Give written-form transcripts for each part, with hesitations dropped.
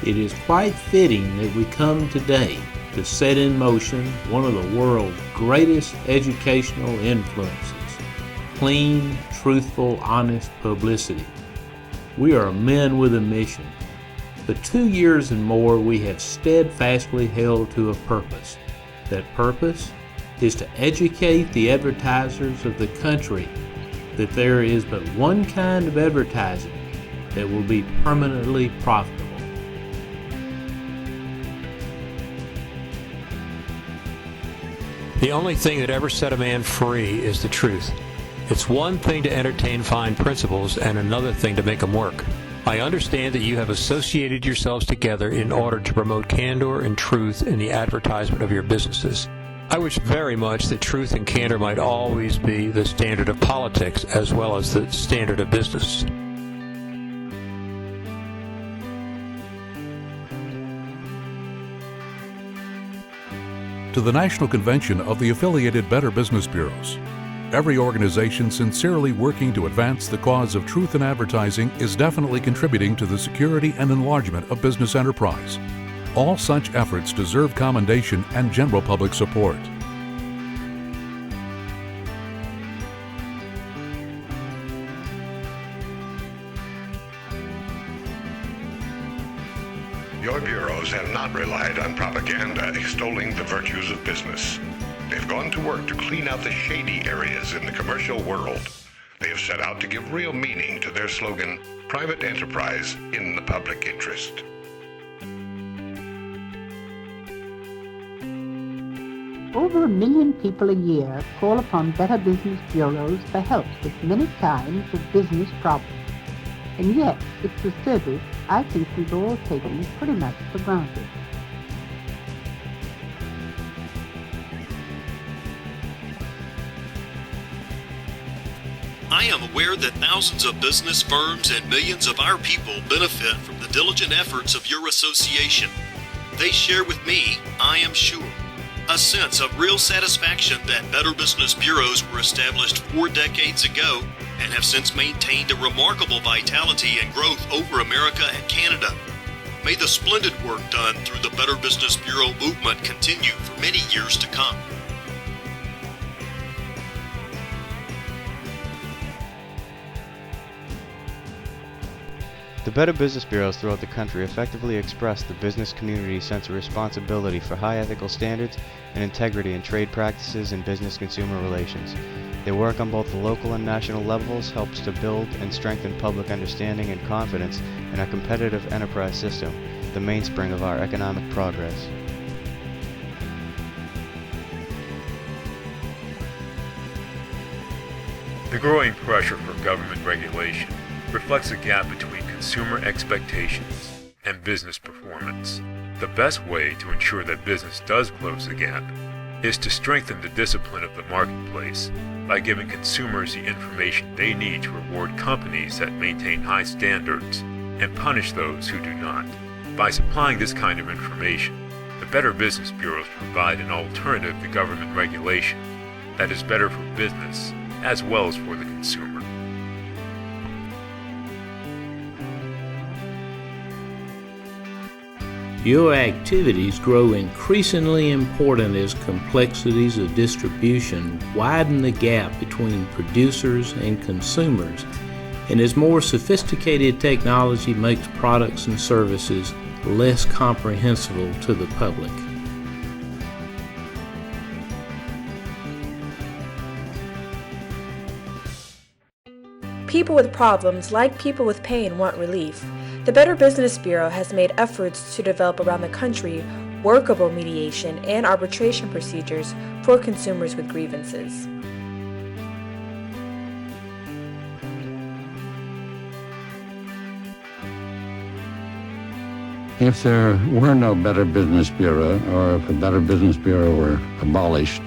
It is quite fitting that we come today to set in motion one of the world's greatest educational influences, clean, truthful, honest publicity. We are men with a mission. For 2 years and more, we have steadfastly held to a purpose. That purpose is to educate the advertisers of the country that there is but one kind of advertising that will be permanently profitable. The only thing that ever set a man free is the truth. It's one thing to entertain fine principles and another thing to make them work. I understand that you have associated yourselves together in order to promote candor and truth in the advertisement of your businesses. I wish very much that truth and candor might always be the standard of politics as well as the standard of business. To the National Convention of the affiliated Better Business Bureaus. Every organization sincerely working to advance the cause of truth in advertising is definitely contributing to the security and enlargement of business enterprise. All such efforts deserve commendation and general public support. Your bureaus have not relied on propaganda extolling the virtues of business. They've gone to work to clean out the shady areas in the commercial world. They have set out to give real meaning to their slogan, private enterprise in the public interest. Over 1 million people a year call upon Better Business Bureaus for help with many kinds of business problems. And yet, it's a service I think we've all taken pretty much for granted. I am aware that thousands of business firms and millions of our people benefit from the diligent efforts of your association. They share with me, I am sure, a sense of real satisfaction that Better Business Bureaus were established 4 decades ago and have since maintained a remarkable vitality and growth over America and Canada. May the splendid work done through the Better Business Bureau movement continue for many years to come. The Better Business Bureaus throughout the country effectively express the business community's sense of responsibility for high ethical standards and integrity in trade practices and business-consumer relations. Their work on both the local and national levels helps to build and strengthen public understanding and confidence in our competitive enterprise system, the mainspring of our economic progress. The growing pressure for government regulation reflects a gap between consumer expectations and business performance. The best way to ensure that business does close the gap is to strengthen the discipline of the marketplace by giving consumers the information they need to reward companies that maintain high standards and punish those who do not. By supplying this kind of information, the Better Business Bureaus provide an alternative to government regulation that is better for business as well as for the consumer. Your activities grow increasingly important as complexities of distribution widen the gap between producers and consumers, and as more sophisticated technology makes products and services less comprehensible to the public. People with problems, like people with pain, want relief. The Better Business Bureau has made efforts to develop around the country workable mediation and arbitration procedures for consumers with grievances. If there were no Better Business Bureau, or if a Better Business Bureau were abolished,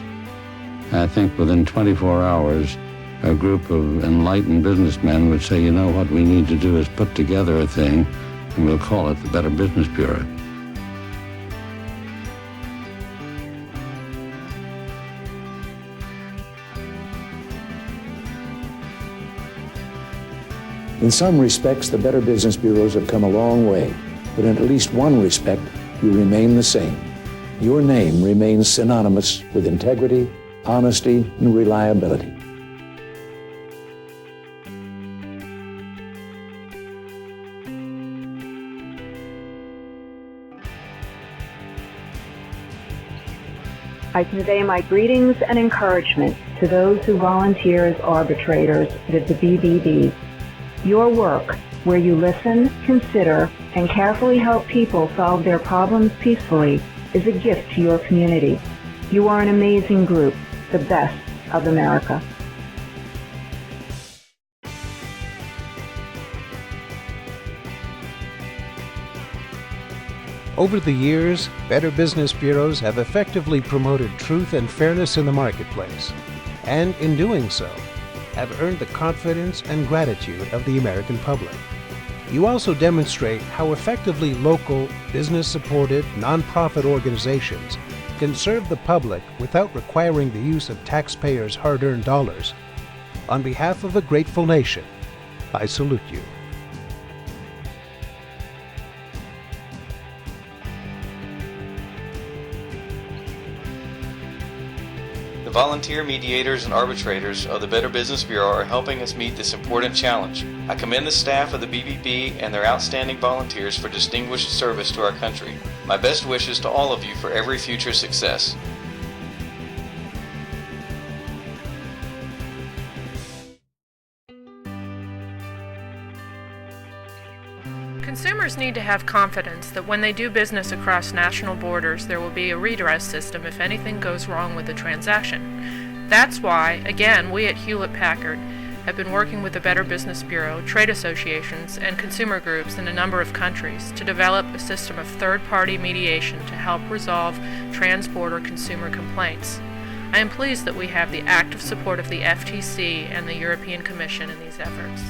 I think within 24 hours, a group of enlightened businessmen would say, you know, what we need to do is put together a thing, and we'll call it the Better Business Bureau. In some respects, the Better Business Bureaus have come a long way. but in at least one respect, you remain the same. Your name remains synonymous with integrity, honesty, and reliability. I convey my greetings and encouragement to those who volunteer as arbitrators with the BBB. Your work, where you listen, consider, and carefully help people solve their problems peacefully, is a gift to your community. You are an amazing group, the best of America. Over the years, Better Business Bureaus have effectively promoted truth and fairness in the marketplace, and in doing so, have earned the confidence and gratitude of the American public. You also demonstrate how effectively local, business-supported, nonprofit organizations can serve the public without requiring the use of taxpayers' hard-earned dollars. On behalf of a grateful nation, I salute you. The volunteer mediators and arbitrators of the Better Business Bureau are helping us meet this important challenge. I commend the staff of the BBB and their outstanding volunteers for distinguished service to our country. My best wishes to all of you for every future success. Consumers need to have confidence that when they do business across national borders, there will be a redress system if anything goes wrong with the transaction. That's why, again, we at Hewlett-Packard have been working with the Better Business Bureau, trade associations, and consumer groups in a number of countries to develop a system of third-party mediation to help resolve trans-border consumer complaints. I am pleased that we have the active support of the FTC and the European Commission in these efforts.